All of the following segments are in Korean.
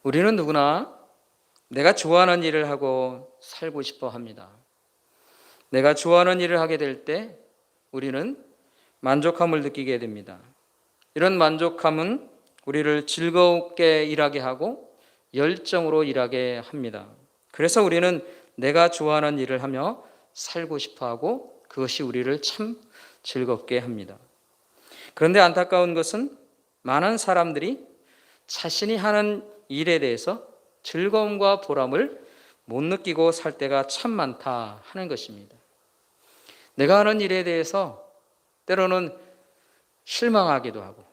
우리는 누구나 내가 좋아하는 일을 하고 살고 싶어 합니다. 내가 좋아하는 일을 하게 될 때 우리는 만족함을 느끼게 됩니다. 이런 만족함은 우리를 즐겁게 일하게 하고 열정으로 일하게 합니다. 그래서 우리는 내가 좋아하는 일을 하며 살고 싶어 하고 그것이 우리를 참 즐겁게 합니다. 그런데 안타까운 것은 많은 사람들이 자신이 하는 일에 대해서 즐거움과 보람을 못 느끼고 살 때가 참 많다 하는 것입니다. 내가 하는 일에 대해서 때로는 실망하기도 하고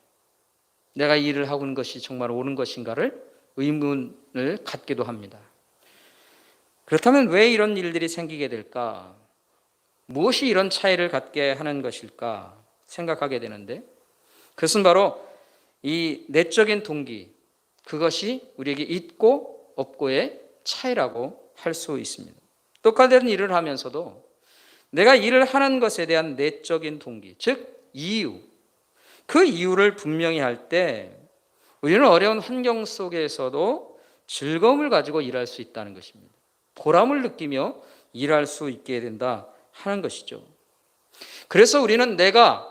내가 이 일을 하고 있는 것이 정말 옳은 것인가를 의문을 갖기도 합니다. 그렇다면 왜 이런 일들이 생기게 될까? 무엇이 이런 차이를 갖게 하는 것일까 생각하게 되는데, 그것은 바로 이 내적인 동기, 그것이 우리에게 있고 없고의 차이라고 할 수 있습니다. 똑같은 일을 하면서도 내가 일을 하는 것에 대한 내적인 동기, 즉 이유, 그 이유를 분명히 할 때 우리는 어려운 환경 속에서도 즐거움을 가지고 일할 수 있다는 것입니다. 보람을 느끼며 일할 수 있게 된다 하는 것이죠. 그래서 우리는 내가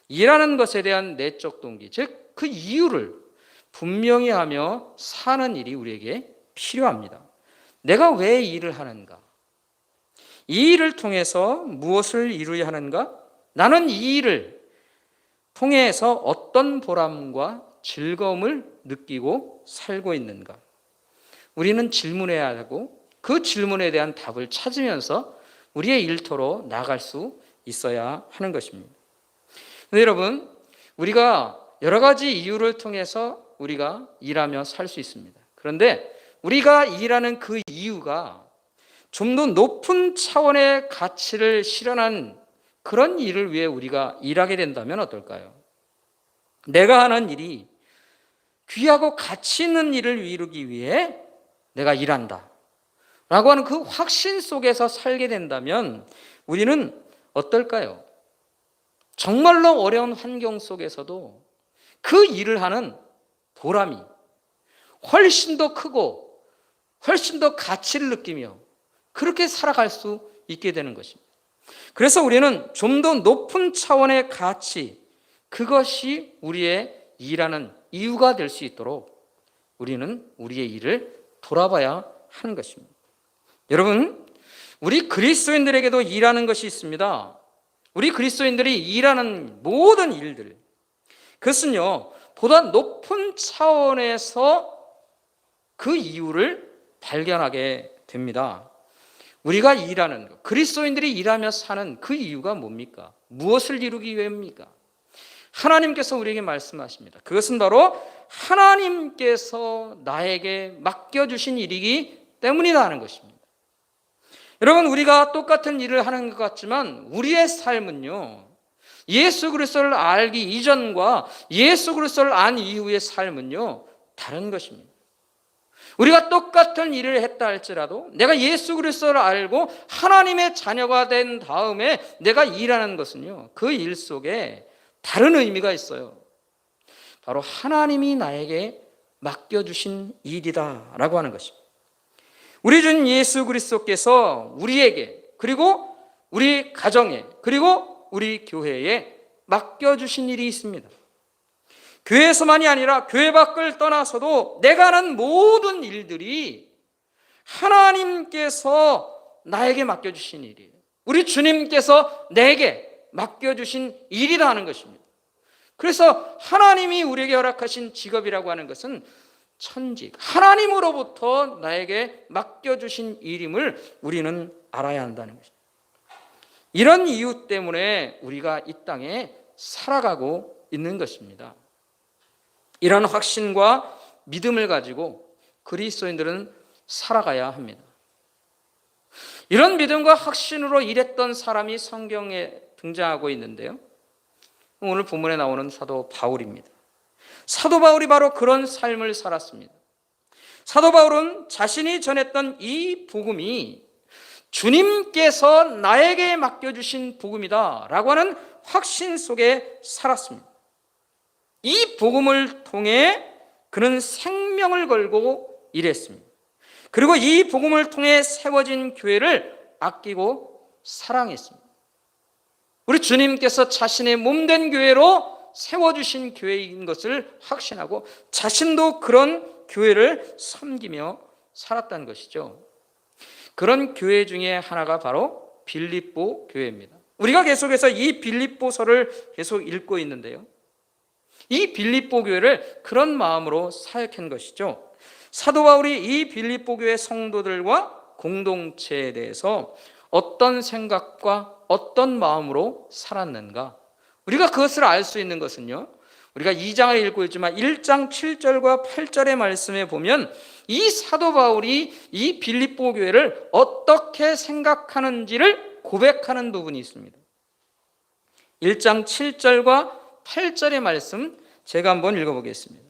일하는 것에 대한 내적 동기, 즉 그 이유를 분명히 하며 사는 일이 우리에게 필요합니다. 내가 왜 일을 하는가? 이 일을 통해서 무엇을 이루어야 하는가? 나는 이 일을 통해서 어떤 보람과 즐거움을 느끼고 살고 있는가? 우리는 질문해야 하고 그 질문에 대한 답을 찾으면서 우리의 일터로 나갈 수 있어야 하는 것입니다. 근데 여러분, 우리가 여러 가지 이유를 통해서 우리가 일하며 살 수 있습니다. 그런데 우리가 일하는 그 이유가 좀 더 높은 차원의 가치를 실현한 그런 일을 위해 우리가 일하게 된다면 어떨까요? 내가 하는 일이 귀하고 가치 있는 일을 이루기 위해 내가 일한다 라고 하는 그 확신 속에서 살게 된다면 우리는 어떨까요? 정말로 어려운 환경 속에서도 그 일을 하는 보람이 훨씬 더 크고 훨씬 더 가치를 느끼며 그렇게 살아갈 수 있게 되는 것입니다. 그래서 우리는 좀 더 높은 차원의 가치, 그것이 우리의 일하는 이유가 될 수 있도록 우리는 우리의 일을 돌아봐야 하는 것입니다. 여러분, 우리 그리스도인들에게도 일하는 것이 있습니다. 우리 그리스도인들이 일하는 모든 일들, 그것은요, 보다 높은 차원에서 그 이유를 발견하게 됩니다. 우리가 일하는 것, 그리스도인들이 일하며 사는 그 이유가 뭡니까? 무엇을 이루기 위해입니까? 하나님께서 우리에게 말씀하십니다. 그것은 바로 하나님께서 나에게 맡겨주신 일이기 때문이다 하는 것입니다. 여러분, 우리가 똑같은 일을 하는 것 같지만 우리의 삶은요, 예수 그리스도를 알기 이전과 예수 그리스도를 안 이후의 삶은요, 다른 것입니다. 우리가 똑같은 일을 했다 할지라도 내가 예수 그리스도를 알고 하나님의 자녀가 된 다음에 내가 일하는 것은요, 그 일 속에 다른 의미가 있어요. 바로 하나님이 나에게 맡겨주신 일이다 라고 하는 것입니다. 우리 주 예수 그리스도께서 우리에게, 그리고 우리 가정에, 그리고 우리 교회에 맡겨주신 일이 있습니다. 교회에서만이 아니라 교회 밖을 떠나서도 내가 하는 모든 일들이 하나님께서 나에게 맡겨주신 일이에요. 우리 주님께서 내게 맡겨주신 일이다 하는 것입니다. 그래서 하나님이 우리에게 허락하신 직업이라고 하는 것은 천직, 하나님으로부터 나에게 맡겨주신 일임을 우리는 알아야 한다는 것입니다. 이런 이유 때문에 우리가 이 땅에 살아가고 있는 것입니다. 이런 확신과 믿음을 가지고 그리스도인들은 살아가야 합니다. 이런 믿음과 확신으로 일했던 사람이 성경에 등장하고 있는데요, 오늘 본문에 나오는 사도 바울입니다. 사도 바울이 바로 그런 삶을 살았습니다. 사도 바울은 자신이 전했던 이 복음이 주님께서 나에게 맡겨주신 복음이다 라고 하는 확신 속에 살았습니다. 이 복음을 통해 그는 생명 생명을 걸고 일했습니다. 그리고 이 복음을 통해 세워진 교회를 아끼고 사랑했습니다. 우리 주님께서 자신의 몸된 교회로 세워주신 교회인 것을 확신하고 자신도 그런 교회를 섬기며 살았다는 것이죠. 그런 교회 중에 하나가 바로 빌립보 교회입니다. 우리가 계속해서 이 빌립보서를 계속 읽고 있는데요, 이 빌립보 교회를 그런 마음으로 사역한 것이죠. 사도 바울이 이 빌립보 교회 성도들과 공동체에 대해서 어떤 생각과 어떤 마음으로 살았는가, 우리가 그것을 알 수 있는 것은요, 우리가 2장을 읽고 있지만 1장 7절과 8절의 말씀에 보면 이 사도 바울이 이 빌립보 교회를 어떻게 생각하는지를 고백하는 부분이 있습니다. 1장 7절과 8절의 말씀 제가 한번 읽어보겠습니다.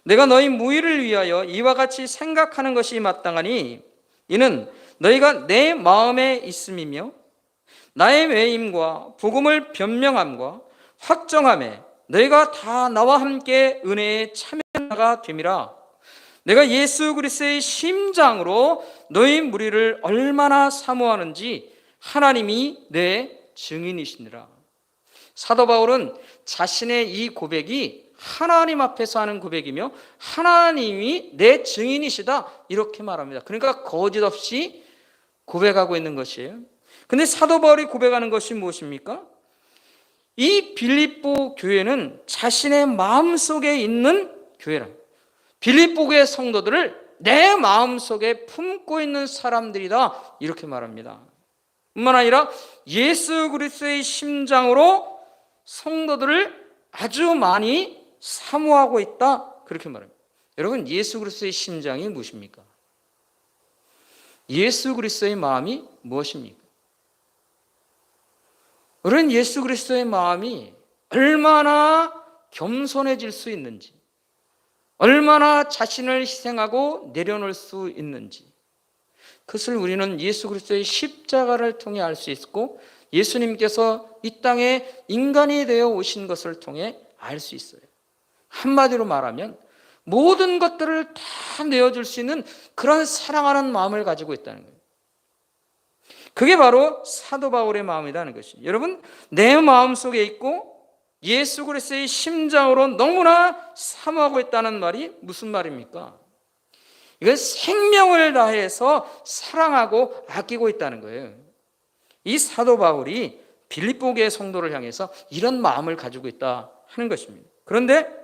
내가 너희 무의를 위하여 이와 같이 생각하는 것이 마땅하니 이는 너희가 내 마음에 있음이며 나의 외임과 복음을 변명함과 확정함에 너희가 다 나와 함께 은혜에 참여가 됨이라. 내가 예수 그리스도의 심장으로 너희 무리를 얼마나 사모하는지 하나님이 내 증인이시니라. 사도 바울은 자신의 이 고백이 하나님 앞에서 하는 고백이며 하나님이 내 증인이시다 이렇게 말합니다. 그러니까 거짓 없이 고백하고 있는 것이에요. 근데 사도 바울이 고백하는 것이 무엇입니까? 이 빌립보 교회는 자신의 마음속에 있는 교회라. 빌립보 교회 성도들을 내 마음속에 품고 있는 사람들이다 이렇게 말합니다. 뿐만 아니라 예수 그리스도의 심장으로 성도들을 아주 많이 사모하고 있다 그렇게 말합니다. 여러분, 예수 그리스도의 심장이 무엇입니까? 예수 그리스도의 마음이 무엇입니까? 우리는 예수 그리스도의 마음이 얼마나 겸손해질 수 있는지, 얼마나 자신을 희생하고 내려놓을 수 있는지, 그것을 우리는 예수 그리스도의 십자가를 통해 알 수 있고 예수님께서 이 땅에 인간이 되어 오신 것을 통해 알 수 있어요. 한마디로 말하면 모든 것들을 다 내어줄 수 있는 그런 사랑하는 마음을 가지고 있다는 거예요. 그게 바로 사도 바울의 마음이라는 것이죠. 여러분, 내 마음속에 있고 예수 그리스도의 심장으로 너무나 사모하고 있다는 말이 무슨 말입니까? 이건 생명을 다해서 사랑하고 아끼고 있다는 거예요. 이 사도 바울이 빌립보 교회 성도를 향해서 이런 마음을 가지고 있다 하는 것입니다. 그런데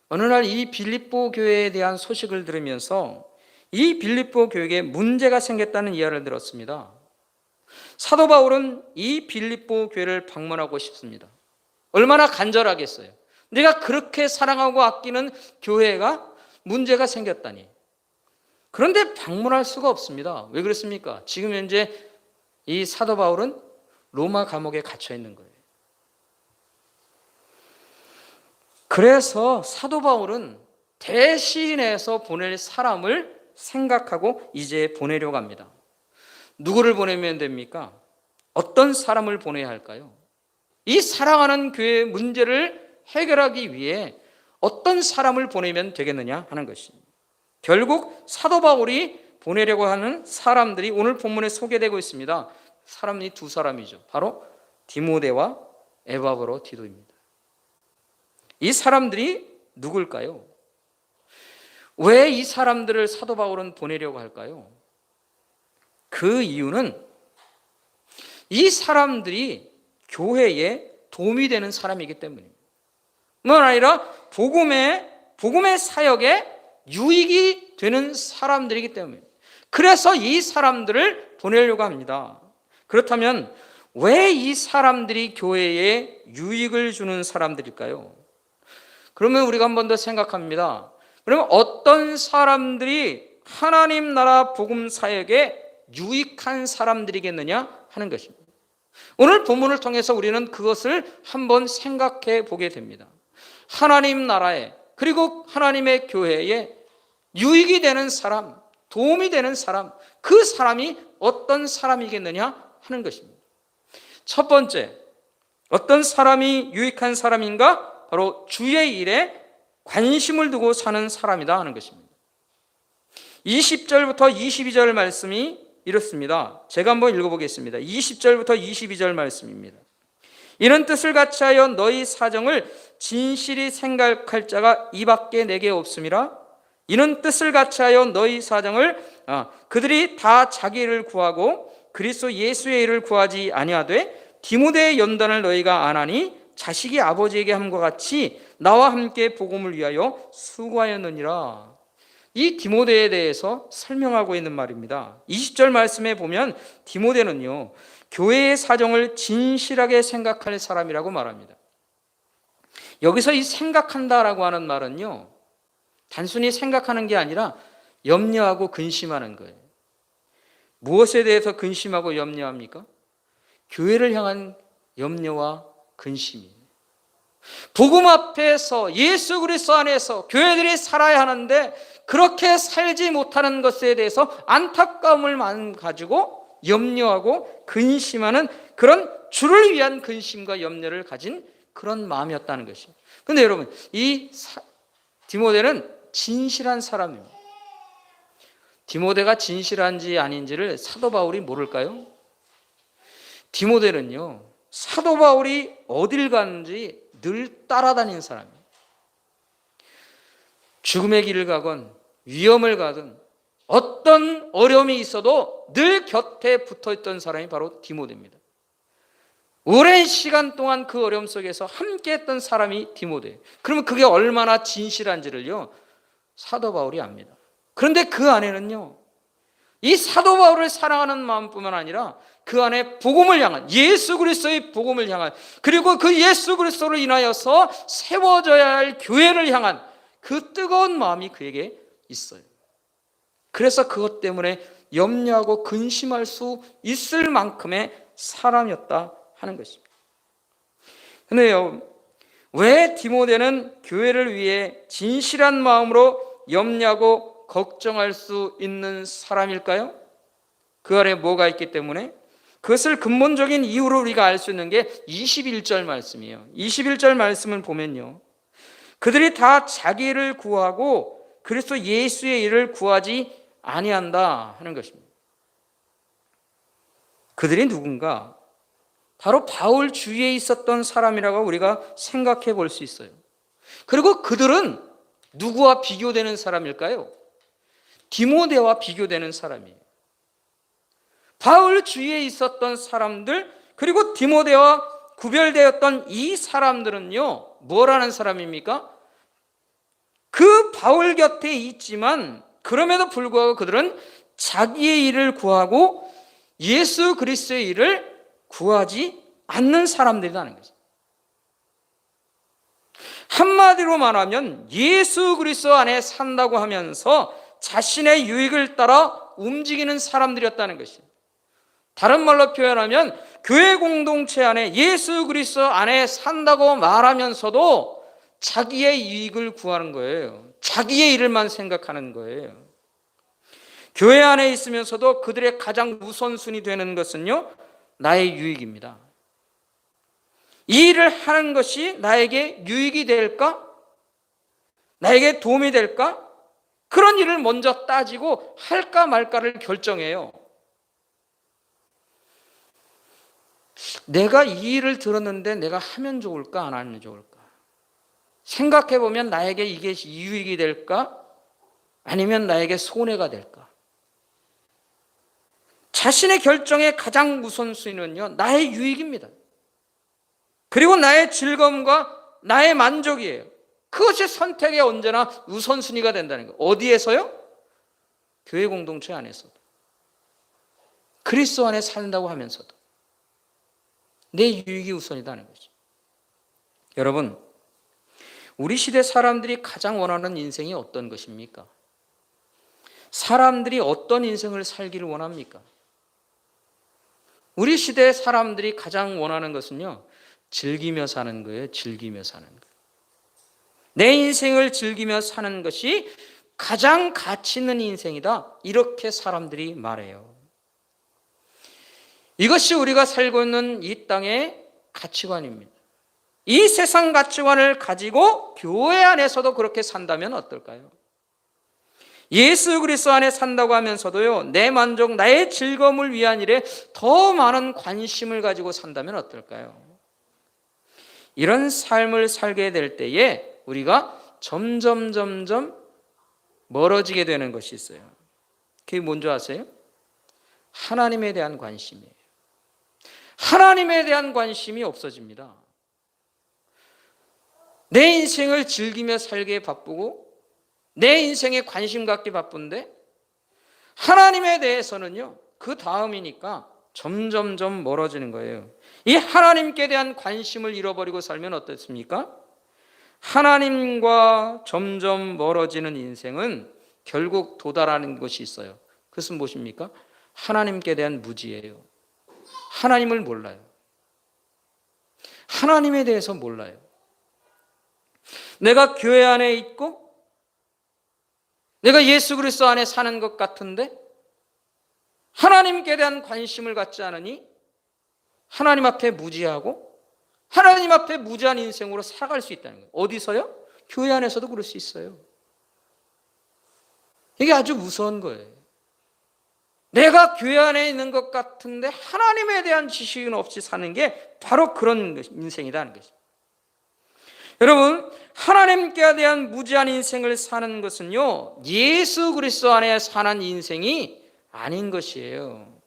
어느 날 이 빌립보 교회에 대한 소식을 들으면서 이 빌립보 교회에 문제가 생겼다는 이야기를 들었습니다. 사도 바울은 이 빌립보 교회를 방문하고 싶습니다. 얼마나 간절하겠어요. 내가 그렇게 사랑하고 아끼는 교회가 문제가 생겼다니. 그런데 방문할 수가 없습니다. 왜 그렇습니까? 지금 현재 이 사도 바울은 로마 감옥에 갇혀 있는 거예요. 그래서 사도 바울은 대신해서 보낼 사람을 생각하고 이제 보내려고 합니다. 누구를 보내면 됩니까? 어떤 사람을 보내야 할까요? 이 사랑하는 교회의 문제를 해결하기 위해 어떤 사람을 보내면 되겠느냐 하는 것입니다. 결국 사도 바울이 보내려고 하는 사람들이 오늘 본문에 소개되고 있습니다. 사람이 두 사람이죠. 바로 디모데와 에바브로 디도입니다. 이 사람들이 누굴까요? 왜 이 사람들을 사도 바울은 보내려고 할까요? 그 이유는 이 사람들이 교회에 도움이 되는 사람이기 때문입니다. 뿐만 아니라 복음의 사역에 유익이 되는 사람들이기 때문입니다. 그래서 이 사람들을 보내려고 합니다. 그렇다면 왜 이 사람들이 교회에 유익을 주는 사람들일까요? 그러면 우리가 한 번 더 생각합니다. 그러면 어떤 사람들이 하나님 나라 복음 사역에 유익한 사람들이겠느냐 하는 것입니다. 오늘 본문을 통해서 우리는 그것을 한번 생각해 보게 됩니다. 하나님 나라에, 그리고 하나님의 교회에 유익이 되는 사람, 도움이 되는 사람, 그 사람이 어떤 사람이겠느냐 하는 것입니다. 첫 번째, 어떤 사람이 유익한 사람인가? 바로 주의 일에 관심을 두고 사는 사람이다 하는 것입니다. 20절부터 22절 말씀이 이렇습니다. 제가 한번 읽어보겠습니다. 20절부터 22절 말씀입니다. 이런 뜻을 같이 하여 너희 사정을 진실이 생각할 자가 이밖에 내게 없음이라. 이는 뜻을 같이 하여 너희 사정을 그들이 다 자기를 구하고 그리스도 예수의 일을 구하지 아니하되 디모데의 연단을 너희가 안 하니 자식이 아버지에게 함과 같이 나와 함께 복음을 위하여 수고하였느니라. 이 디모데에 대해서 설명하고 있는 말입니다. 20절 말씀에 보면 디모데는요, 교회의 사정을 진실하게 생각할 사람이라고 말합니다. 여기서 이 생각한다라고 하는 말은요, 단순히 생각하는 게 아니라 염려하고 근심하는 거예요. 무엇에 대해서 근심하고 염려합니까? 교회를 향한 염려와 근심이에요. 복음 앞에서 예수 그리스도 안에서 교회들이 살아야 하는데 그렇게 살지 못하는 것에 대해서 안타까움을 가지고 염려하고 근심하는 그런 주를 위한 근심과 염려를 가진 그런 마음이었다는 것입니다. 그런데 여러분, 이 디모데는 진실한 사람입니다. 디모데가 진실한지 아닌지를 사도 바울이 모를까요? 디모데는요, 사도 바울이 어딜 가는지 늘 따라다니는 사람이에요. 죽음의 길을 가건 위험을 가든 어떤 어려움이 있어도 늘 곁에 붙어있던 사람이 바로 디모데입니다. 오랜 시간 동안 그 어려움 속에서 함께했던 사람이 디모데예요. 그러면 그게 얼마나 진실한지를요, 사도 바울이 압니다. 그런데 그 안에는요, 이 사도 바울을 사랑하는 마음뿐만 아니라 그 안에 복음을 향한, 예수 그리스도의 복음을 향한, 그리고 그 예수 그리스도를 인하여서 세워져야 할 교회를 향한 그 뜨거운 마음이 그에게 있어요. 그래서 그것 때문에 염려하고 근심할 수 있을 만큼의 사람이었다 하는 것입니다. 그런데요, 왜 디모데는 교회를 위해 진실한 마음으로 염려하고 걱정할 수 있는 사람일까요? 그 안에 뭐가 있기 때문에? 그것을 근본적인 이유로 우리가 알 수 있는 게 21절 말씀이에요. 21절 말씀을 보면요, 그들이 다 자기를 구하고 그리스도 예수의 일을 구하지 아니한다 하는 것입니다. 그들이 누군가? 바로 바울 주위에 있었던 사람이라고 우리가 생각해 볼 수 있어요. 그리고 그들은 누구와 비교되는 사람일까요? 디모데와 비교되는 사람이에요. 바울 주위에 있었던 사람들, 그리고 디모데와 구별되었던 이 사람들은요, 뭐라는 사람입니까? 그 바울 곁에 있지만 그럼에도 불구하고 그들은 자기의 일을 구하고 예수 그리스도의 일을 구하지 않는 사람들이라는 거죠. 한마디로 말하면 예수 그리스도 안에 산다고 하면서 자신의 유익을 따라 움직이는 사람들이었다는 것이에요. 다른 말로 표현하면 교회 공동체 안에 예수 그리스도 안에 산다고 말하면서도 자기의 이익을 구하는 거예요. 자기의 일을만 생각하는 거예요. 교회 안에 있으면서도 그들의 가장 우선순위 되는 것은요, 나의 유익입니다. 이 일을 하는 것이 나에게 유익이 될까? 나에게 도움이 될까? 그런 일을 먼저 따지고 할까 말까를 결정해요. 내가 이 일을 들었는데 내가 하면 좋을까 안 하면 좋을까? 생각해보면 나에게 이게 유익이 될까? 아니면 나에게 손해가 될까? 자신의 결정의 가장 우선순위는요, 나의 유익입니다. 그리고 나의 즐거움과 나의 만족이에요. 그것이 선택의 언제나 우선순위가 된다는 거예요. 어디에서요? 교회 공동체 안에서도. 그리스도 안에 산다고 하면서도 내 유익이 우선이라는 거죠. 여러분, 우리 시대 사람들이 가장 원하는 인생이 어떤 것입니까? 사람들이 어떤 인생을 살기를 원합니까? 우리 시대 사람들이 가장 원하는 것은요, 즐기며 사는 거예요. 즐기며 사는 거예요. 내 인생을 즐기며 사는 것이 가장 가치 있는 인생이다, 이렇게 사람들이 말해요. 이것이 우리가 살고 있는 이 땅의 가치관입니다. 이 세상 가치관을 가지고 교회 안에서도 그렇게 산다면 어떨까요? 예수 그리스도 안에 산다고 하면서도요, 내 만족, 나의 즐거움을 위한 일에 더 많은 관심을 가지고 산다면 어떨까요? 이런 삶을 살게 될 때에 우리가 점점 멀어지게 되는 것이 있어요. 그게 뭔지 아세요? 하나님에 대한 관심이에요. 하나님에 대한 관심이 없어집니다. 내 인생을 즐기며 살기에 바쁘고 내 인생에 관심 갖기 바쁜데 하나님에 대해서는요, 그 다음이니까 점점 멀어지는 거예요. 이 하나님께 대한 관심을 잃어버리고 살면 어떻습니까? 하나님과 점점 멀어지는 인생은 결국 도달하는 것이 있어요. 그것은 무엇입니까? 하나님께 대한 무지예요. 하나님을 몰라요. 하나님에 대해서 몰라요. 내가 교회 안에 있고 내가 예수 그리스도 안에 사는 것 같은데 하나님께 대한 관심을 갖지 않으니 하나님 앞에 무지하고 하나님 앞에 무지한 인생으로 살아갈 수 있다는 거예요. 어디서요? 교회 안에서도 그럴 수 있어요. 이게 아주 무서운 거예요. 내가 교회 안에 있는 것 같은데 하나님에 대한 지식은 없이 사는 게 바로 그런 인생이라는 것입니다. 여러분, 하나님께 대한 무지한 인생을 사는 것은요, 예수 그리스도 안에 사는 인생이 아닌 것이에요.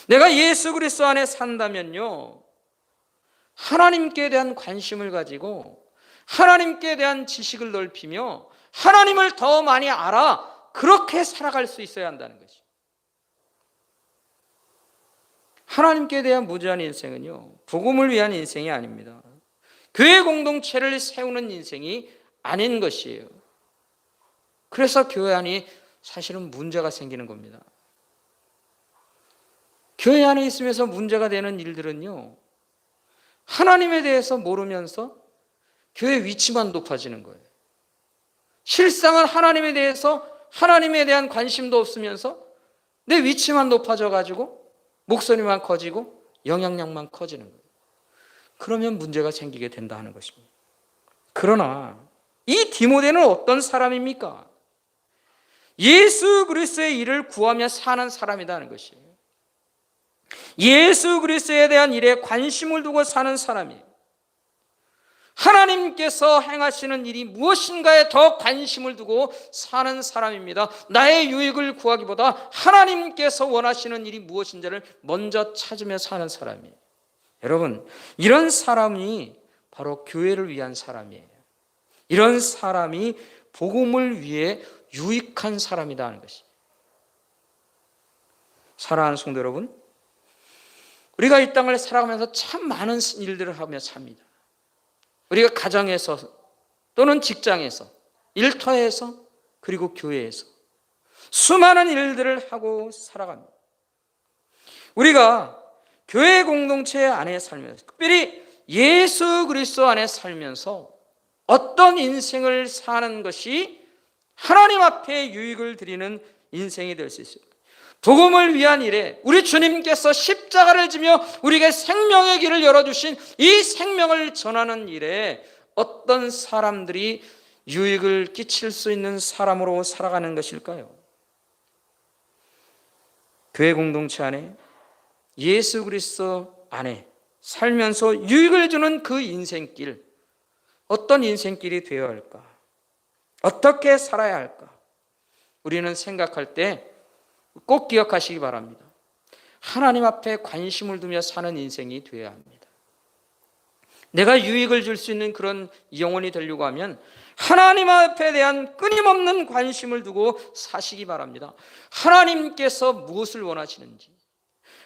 내가 예수 그리스도 안에 산다면요, 하나님께 대한 관심을 가지고 하나님께 대한 지식을 넓히며 하나님을 더 많이 알아, 그렇게 살아갈 수 있어야 한다는 것이죠. 하나님께 대한 무지한 인생은요, 복음을 위한 인생이 아닙니다. 교회 공동체를 세우는 인생이 아닌 것이에요. 그래서 교회 안이 사실은 문제가 생기는 겁니다. 교회 안에 있으면서 문제가 되는 일들은요, 하나님에 대해서 모르면서 교회 위치만 높아지는 거예요. 실상은 하나님에 대해서 하나님에 대한 관심도 없으면서 내 위치만 높아져 가지고 목소리만 커지고 영향력만 커지는 거예요. 그러면 문제가 생기게 된다 하는 것입니다. 그러나 이 디모데는 어떤 사람입니까? 예수 그리스도의 일을 구하며 사는 사람이라는 것이에요. 예수 그리스도에 대한 일에 관심을 두고 사는 사람이에요. 하나님께서 행하시는 일이 무엇인가에 더 관심을 두고 사는 사람입니다. 나의 유익을 구하기보다 하나님께서 원하시는 일이 무엇인지를 먼저 찾으며 사는 사람이에요. 여러분, 이런 사람이 바로 교회를 위한 사람이에요. 이런 사람이 복음을 위해 유익한 사람이다 하는 것이에요. 사랑하는 성도 여러분, 우리가 이 땅을 살아가면서 참 많은 일들을 하며 삽니다. 우리가 가정에서 또는 직장에서, 일터에서, 그리고 교회에서 수많은 일들을 하고 살아갑니다. 우리가 교회 공동체 안에 살면서, 특별히 예수 그리스도 안에 살면서 어떤 인생을 사는 것이 하나님 앞에 유익을 드리는 인생이 될 수 있어요. 복음을 위한 일에 우리 주님께서 십자가를 지며 우리에게 생명의 길을 열어주신 이 생명을 전하는 일에 어떤 사람들이 유익을 끼칠 수 있는 사람으로 살아가는 것일까요? 교회 공동체 안에 예수 그리스도 안에 살면서 유익을 주는 그 인생길, 어떤 인생길이 되어야 할까? 어떻게 살아야 할까? 우리는 생각할 때 꼭 기억하시기 바랍니다. 하나님 앞에 관심을 두며 사는 인생이 되어야 합니다. 내가 유익을 줄 수 있는 그런 영혼이 되려고 하면 하나님 앞에 대한 끊임없는 관심을 두고 사시기 바랍니다. 하나님께서 무엇을 원하시는지,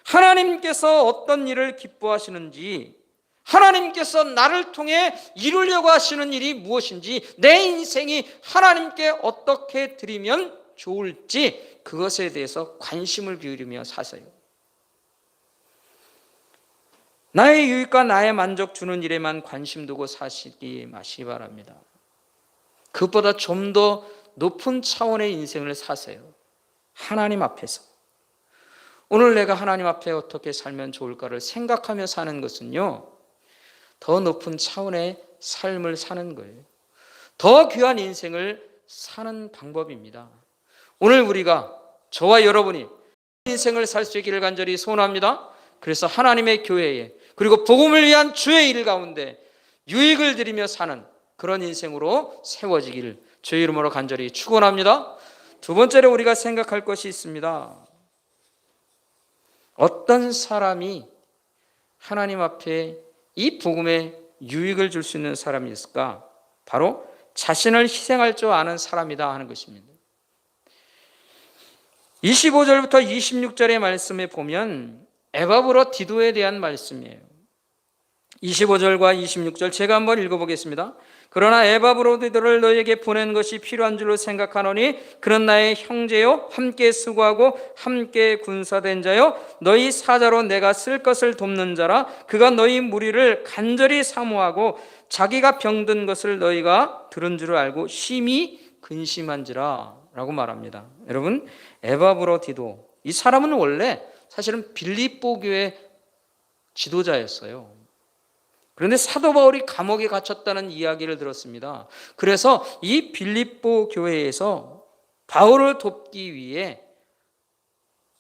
하나님께서 어떤 일을 기뻐하시는지, 하나님께서 나를 통해 이루려고 하시는 일이 무엇인지, 내 인생이 하나님께 어떻게 드리면 좋을지, 그것에 대해서 관심을 기울이며 사세요. 나의 유익과 나의 만족 주는 일에만 관심 두고 사시기 마시기 바랍니다. 그것보다 좀 더 높은 차원의 인생을 사세요. 하나님 앞에서. 오늘 내가 하나님 앞에 어떻게 살면 좋을까를 생각하며 사는 것은요, 더 높은 차원의 삶을 사는 거예요. 더 귀한 인생을 사는 방법입니다. 오늘 우리가, 저와 여러분이 인생을 살 수 있기를 간절히 소원합니다. 그래서 하나님의 교회에, 그리고 복음을 위한 주의 일 가운데 유익을 드리며 사는 그런 인생으로 세워지기를 주의 이름으로 간절히 축원합니다. 두 번째로 우리가 생각할 것이 있습니다. 어떤 사람이 하나님 앞에 이 복음에 유익을 줄 수 있는 사람이 있을까? 바로 자신을 희생할 줄 아는 사람이다 하는 것입니다. 25절부터 26절의 말씀에 보면 에바브로 디도에 대한 말씀이에요. 25절과 26절 제가 한번 읽어보겠습니다. 그러나 에바브로 디도를 너에게 보낸 것이 필요한 줄로 생각하노니 그는 나의 형제요 함께 수고하고 함께 군사된 자요 너희 사자로 내가 쓸 것을 돕는 자라. 그가 너희 무리를 간절히 사모하고 자기가 병든 것을 너희가 들은 줄 알고 심히 근심한지라 라고 말합니다. 여러분, 에바브로 디도, 이 사람은 원래 사실은 빌립보 교회 지도자였어요. 그런데 사도 바울이 감옥에 갇혔다는 이야기를 들었습니다. 그래서 이 빌립보 교회에서 바울을 돕기 위해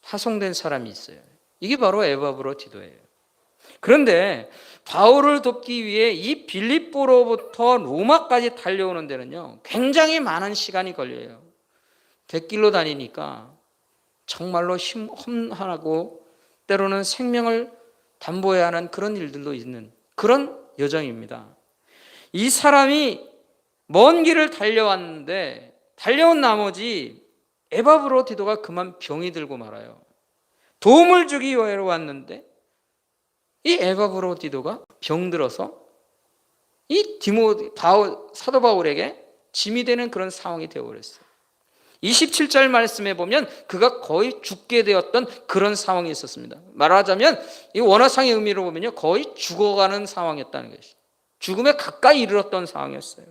파송된 사람이 있어요. 이게 바로 에바브로 디도예요. 그런데 바울을 돕기 위해 이 빌립보로부터 로마까지 달려오는 데는요, 굉장히 많은 시간이 걸려요. 갯길로 다니니까 정말로 험하고 때로는 생명을 담보해야 하는 그런 일들도 있는 그런 여정입니다. 이 사람이 먼 길을 달려왔는데 달려온 나머지 에바브로 디도가 그만 병이 들고 말아요. 도움을 주기 위하여 왔는데 이 에바브로 디도가 병들어서 이 사도 바울에게 짐이 되는 그런 상황이 되어버렸어요. 27절 말씀에 보면 그가 거의 죽게 되었던 그런 상황이 있었습니다. 말하자면 이 원어상의 의미로 보면요, 거의 죽어가는 상황이었다는 것이죠. 죽음에 가까이 이르렀던 상황이었어요.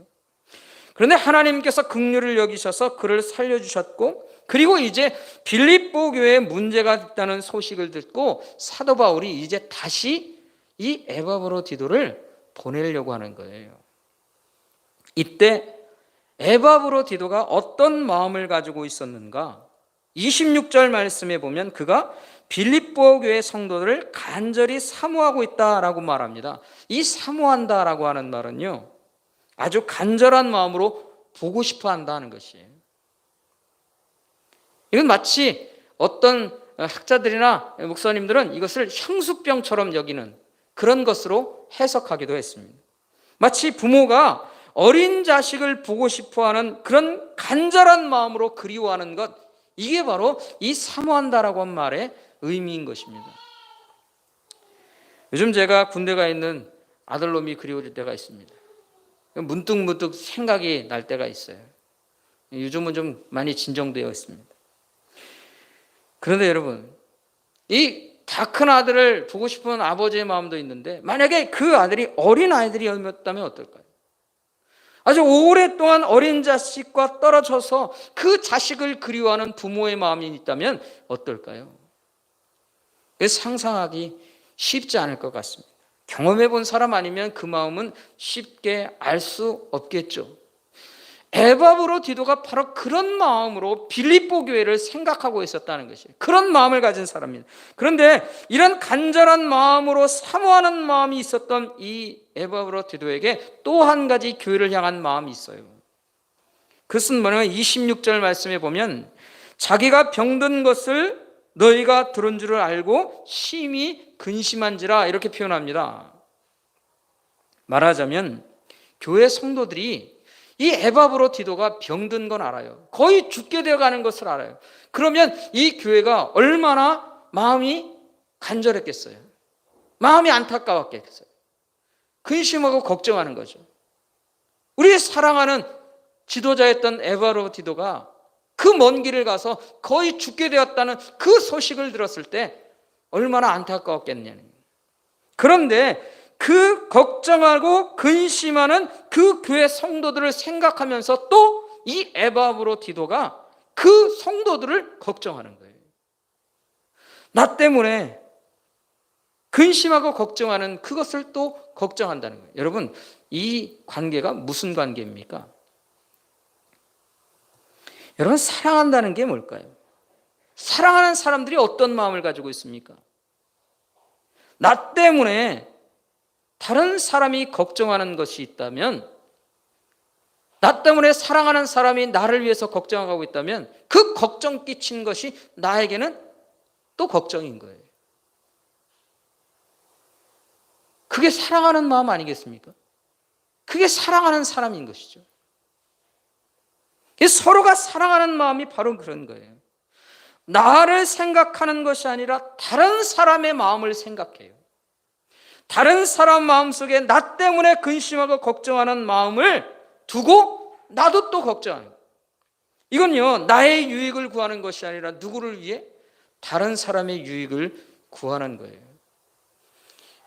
그런데 하나님께서 긍휼을 여기셔서 그를 살려주셨고, 그리고 이제 빌립보 교회에 문제가 있다는 소식을 듣고 사도 바울이 이제 다시 이 에바브로 디도를 보내려고 하는 거예요. 이때 에바브로 디도가 어떤 마음을 가지고 있었는가? 26절 말씀에 보면 그가 빌립보 교회 성도들을 간절히 사모하고 있다라고 말합니다. 이 사모한다라고 하는 말은요, 아주 간절한 마음으로 보고 싶어 한다는 것이에요. 이건 마치 어떤 학자들이나 목사님들은 이것을 향수병처럼 여기는 그런 것으로 해석하기도 했습니다. 마치 부모가 어린 자식을 보고 싶어하는 그런 간절한 마음으로 그리워하는 것, 이게 바로 이 사모한다라고 한 말의 의미인 것입니다. 요즘 제가 군대 가 있는 아들놈이 그리워질 때가 있습니다. 문득 생각이 날 때가 있어요. 요즘은 좀 많이 진정되어 있습니다. 그런데 여러분, 이 다 큰 아들을 보고 싶은 아버지의 마음도 있는데 만약에 그 아들이 어린 아이들이었다면 어떨까요? 아주 오랫동안 어린 자식과 떨어져서 그 자식을 그리워하는 부모의 마음이 있다면 어떨까요? 상상하기 쉽지 않을 것 같습니다. 경험해 본 사람 아니면 그 마음은 쉽게 알 수 없겠죠. 에바브로 디도가 바로 그런 마음으로 빌립보 교회를 생각하고 있었다는 것이에요. 그런 마음을 가진 사람입니다. 그런데 이런 간절한 마음으로 사모하는 마음이 있었던 이 에바브로 디도에게 또 한 가지 교회를 향한 마음이 있어요. 그것은 뭐냐면 26절 말씀에 보면 자기가 병든 것을 너희가 들은 줄을 알고 심히 근심한지라 이렇게 표현합니다. 말하자면 교회 성도들이 이 에바브로 디도가 병든 건 알아요. 거의 죽게 되어가는 것을 알아요. 그러면 이 교회가 얼마나 마음이 간절했겠어요. 마음이 안타까웠겠어요. 근심하고 걱정하는 거죠. 우리 사랑하는 지도자였던 에바브로 디도가 그 먼 길을 가서 거의 죽게 되었다는 그 소식을 들었을 때 얼마나 안타까웠겠냐는 거예요. 그런데 그 걱정하고 근심하는 그 교회 성도들을 생각하면서 또 이 에바브로 디도가 그 성도들을 걱정하는 거예요. 나 때문에 근심하고 걱정하는 그것을 또 걱정한다는 거예요. 여러분, 이 관계가 무슨 관계입니까? 여러분, 사랑한다는 게 뭘까요? 사랑하는 사람들이 어떤 마음을 가지고 있습니까? 나 때문에 다른 사람이 걱정하는 것이 있다면, 나 때문에 사랑하는 사람이 나를 위해서 걱정하고 있다면 그 걱정 끼친 것이 나에게는 또 걱정인 거예요. 그게 사랑하는 마음 아니겠습니까? 그게 사랑하는 사람인 것이죠. 서로가 사랑하는 마음이 바로 그런 거예요. 나를 생각하는 것이 아니라 다른 사람의 마음을 생각해요. 다른 사람 마음속에 나 때문에 근심하고 걱정하는 마음을 두고 나도 또 걱정하는 거예요. 이건요, 나의 유익을 구하는 것이 아니라 누구를 위해? 다른 사람의 유익을 구하는 거예요.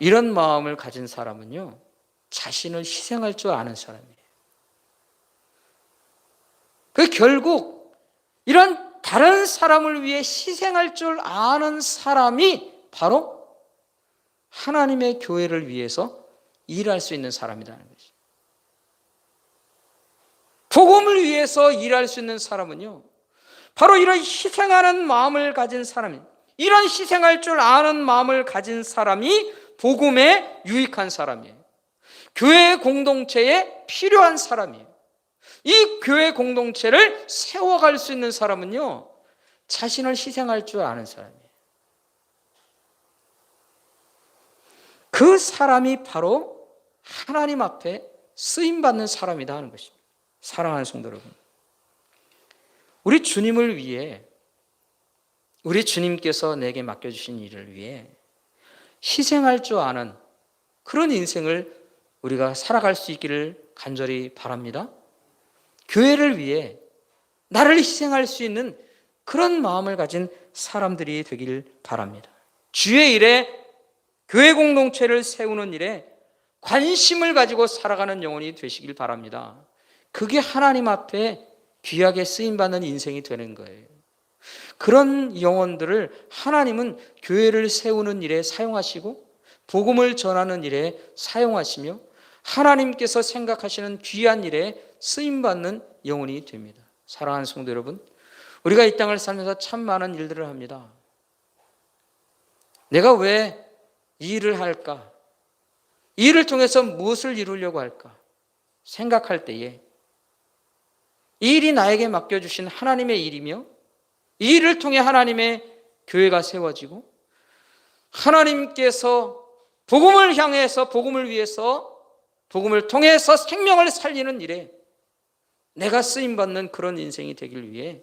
이런 마음을 가진 사람은요, 자신을 희생할 줄 아는 사람이에요. 결국 이런 다른 사람을 위해 희생할 줄 아는 사람이 바로 하나님의 교회를 위해서 일할 수 있는 사람이라는 것이죠. 복음을 위해서 일할 수 있는 사람은요, 바로 이런 희생하는 마음을 가진 사람이에요. 이런 희생할 줄 아는 마음을 가진 사람이 복음에 유익한 사람이에요. 교회 공동체에 필요한 사람이에요. 이 교회 공동체를 세워갈 수 있는 사람은요, 자신을 희생할 줄 아는 사람이에요. 그 사람이 바로 하나님 앞에 쓰임받는 사람이다 하는 것입니다. 사랑하는 성도 여러분, 우리 주님을 위해, 우리 주님께서 내게 맡겨주신 일을 위해 희생할 줄 아는 그런 인생을 우리가 살아갈 수 있기를 간절히 바랍니다. 교회를 위해 나를 희생할 수 있는 그런 마음을 가진 사람들이 되길 바랍니다. 주의 일에, 교회 공동체를 세우는 일에 관심을 가지고 살아가는 영혼이 되시길 바랍니다. 그게 하나님 앞에 귀하게 쓰임받는 인생이 되는 거예요. 그런 영혼들을 하나님은 교회를 세우는 일에 사용하시고 복음을 전하는 일에 사용하시며 하나님께서 생각하시는 귀한 일에 쓰임받는 영혼이 됩니다. 사랑하는 성도 여러분, 우리가 이 땅을 살면서 참 많은 일들을 합니다. 내가 왜 이 일을 할까? 이 일을 통해서 무엇을 이루려고 할까? 생각할 때에 이 일이 나에게 맡겨주신 하나님의 일이며 이 일을 통해 하나님의 교회가 세워지고 하나님께서 복음을 향해서, 복음을 위해서, 복음을 통해서 생명을 살리는 일에 내가 쓰임받는 그런 인생이 되길 위해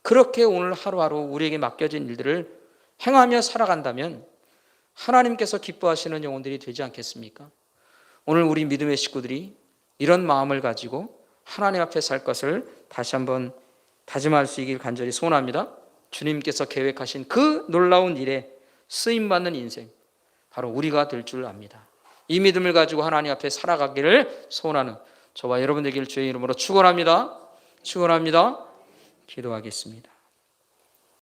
그렇게 오늘 하루하루 우리에게 맡겨진 일들을 행하며 살아간다면 하나님께서 기뻐하시는 영혼들이 되지 않겠습니까? 오늘 우리 믿음의 식구들이 이런 마음을 가지고 하나님 앞에 살 것을 다시 한번 다짐할 수 있길 간절히 소원합니다. 주님께서 계획하신 그 놀라운 일에 쓰임받는 인생, 바로 우리가 될 줄 압니다. 이 믿음을 가지고 하나님 앞에 살아가기를 소원하는 저와 여러분 되기를 주의 이름으로 축원합니다. 축원합니다. 기도하겠습니다.